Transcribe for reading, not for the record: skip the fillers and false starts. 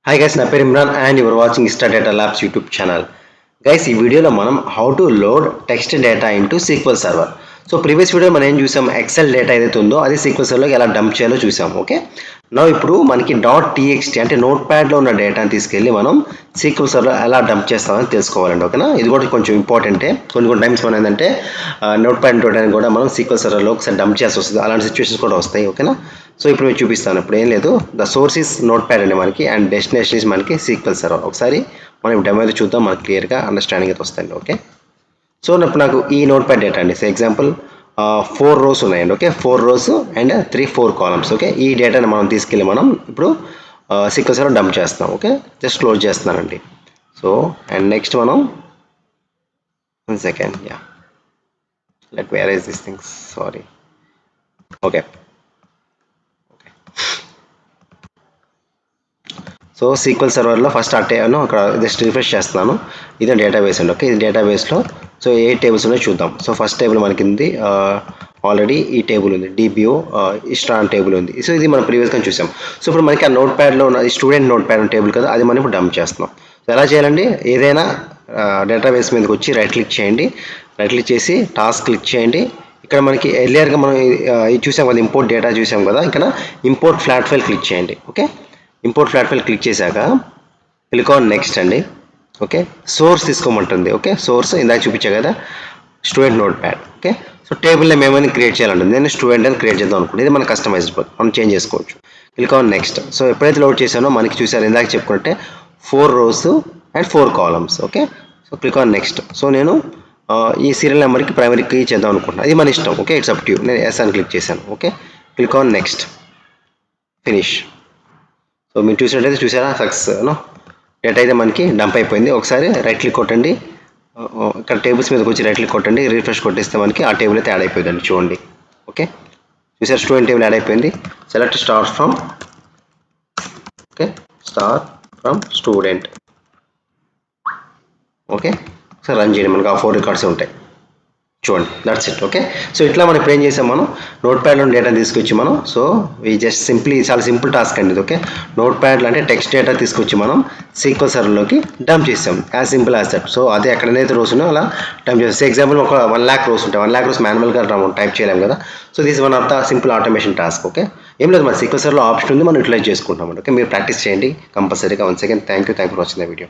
Hi guys, నా పేరు Imran and your watching star data labs YouTube channel. Guys, ఈ వీడియోలో మనం how to load text data into sequel server. So previous video మనం ఏం చూసాం, ఎక్సెల్ డేటా ఏదైతే ఉందో అది సీక్వెల్ సర్వర్లోకి ఎలా డంప్ చేయాలో చూసాం. ఓకే, నా ఇప్పుడు మనకి డాట్ టీఎక్స్టీ అంటే నోట్ ప్యాడ్లో ఉన్న డేటాని తీసుకెళ్ళి మనం సీక్వెల్ సర్వర్లో ఎలా డంప్ చేస్తామని తెలుసుకోవాలండి. ఓకేనా, ఇది కూడా కొంచెం ఇంపార్టెంటే. కొన్ని టైమ్స్ మనం ఏంటంటే నోట్ ప్యాడ్ డేటాని కూడా మనం సీక్వెల్ సర్వర్లో ఒకసారి డంప్ చేయాల్సి వస్తుంది. అలాంటి సిచ్యువేషన్స్ కూడా వస్తాయి. ఓకేనా, సో ఇప్పుడు నేను చూపిస్తాను. ఇప్పుడు ఏం లేదు, the source is note pad అండి మనకి, అండ్ డెస్టినేషన్ ఇస్ మనకి సీక్వెల్ సర్వర్. ఒకసారి మనం డెమో అయితే చూద్దాం, మనకి క్లియర్గా అండర్స్టాండింగ్ అయితే వస్తుంది. ఓకే, సో ఇప్పుడు నాకు ఈ నోట్ ప్యాడ్ డేటా అండి, సో ఎగ్జాంపుల్ 4 రోస్ ఉన్నాయండి. Okay, 4 rows and 4 columns. Okay, ఈ డేటాని మనం తీసుకెళ్ళి మనం ఇప్పుడు సీక్వెల్ సర్వర్ డంప్ చేస్తాం. ఓకే, జస్ట్ క్లోజ్ చేస్తున్నానండి. సో అండ్ నెక్స్ట్ మనం 1 second, yeah, let me arrange this things, sorry. Okay, so SQL సర్వర్లో ఫస్ట్ అను అక్కడ జస్ట్ రిఫ్రెష్ చేస్తున్నాను. ఇది డేటాబేస్ అండి. ఓకే, ఇది డేటాబేస్లో సో ఏ టేబుల్స్ ఉన్నాయో చూద్దాం. సో ఫస్ట్ టేబుల్ మనకి ఉంది, ఆల్రెడీ ఈ టేబుల్ ఉంది, డిబిఓ ఇస్ట్రాన్ టేబుల్ ఉంది. సో ఇది మనం ప్రీవియస్గా చూసాం. సో ఇప్పుడు మనకి ఆ నోట్ ప్యాడ్లో ఉన్న స్టూడెంట్ నోట్ ప్యాడ్ టేబుల్ కదా, అది మనం ఇప్పుడు డంప్ చేస్తున్నాం. సో ఎలా చేయాలండి, ఏదైనా డేటాబేస్ మీదకి వచ్చి రైట్ క్లిక్ చేయండి, రైట్ క్లిక్ చేసి టాస్క్ క్లిక్ చేయండి. ఇక్కడ మనకి ఎర్లియర్గా మనం ఇది చూసాం కదా, ఇంపోర్ట్ డేటా చూసాం కదా, ఇక్కడ ఇంపోర్ట్ ఫ్లాట్ ఫైల్ క్లిక్ చేయండి. Okay, import flat file click చేశాక క్లిక్ ఆన్ నెక్స్ట్ అండి. ఓకే, సోర్స్ తీసుకోమంటుంది. ఓకే, సోర్స్ ఇందాక చూపించా కదా, student note pad. Okay, so table name ఏమైనా క్రియేట్ చేయాలంటుంది, నేను స్టూడెంట్ అని క్రియేట్ చేద్దాం అనుకుంటే ఇది మన కస్టమైజ్డ్, మనం చేంజ్ చేసుకోవచ్చు. Click on next. సో ఎప్పుడైతే లోడ్ చేశానో మనకి చూసారు ఇందాక చెప్పుకుంటే 4 rows and 4 columns. Okay, so click on next. So నేను ఈ సీరియల్ నెంబర్కి ప్రైమరీ కీ చేద్దాం అనుకుంటున్నాను, ఇది మన ఇష్టం. Okay, it's up to you. నేను ఎస్ అని క్లిక్ చేశాను. Okay, click on next, finish. So మీరు చూసినట్టయితే చూసారా, సక్సెస్ డేటా అయితే మనకి డంప్ అయిపోయింది. ఒకసారి రైట్ క్లిక్ కొట్టండి, ఇక్కడ టేబుల్స్ మీదకి వచ్చి రైట్ క్లిక్ కొట్టండి, రిఫ్రెష్ కొట్టేస్తే మనకి ఆ టేబుల్ అయితే యాడ్ అయిపోయిందండి. చూడండి. ఓకే, చూసారు, స్టూడెంట్ టేబుల్ యాడ్ అయిపోయింది. Select star from, okay, star from student. Okay, so run చేయండి, మనకి ఆ 4 రికార్డ్స్ ఉంటాయి. చూడండి, దట్స్ ఇట్. ఓకే, సో ఇట్లా మనం ఇప్పుడు ఏం చేసాం, మనం నోట్ ప్యాడ్లో డేటాని తీసుకొచ్చి మనం, సో ఈ జస్ట్ సింప్లీ చాలా సింపుల్ టాస్క్ అండి ఇది. ఓకే, నోట్ ప్యాడ్లో అంటే టెక్స్ట్ డేటా తీసుకొచ్చి మనం సీక్వెల్ సర్వర్లోకి డంప్ చేసాం, as simple as that. So అదే ఎక్కడైతే రోస్ ఉన్నాయో అలా డంప్ చేస్తాం. ఎగ్జాంపుల్ ఒక 1 lakh రోస్ ఉంటాయి, 1 lakh రోస్ మాన్యువల్గా టైప్ చేయలేము కదా. So this one of the simple automation task. Okay, ఏం లేదు, మన సీక్వెల్ సర్వర్లో ఆప్షన్ ఉంది, మనం యూటిలైజ్ చేసుకుంటాం. ఓకే, మీరు ప్రాక్టీస్ చేయండి కంపల్సరీగా. Once again thank you for watching the video.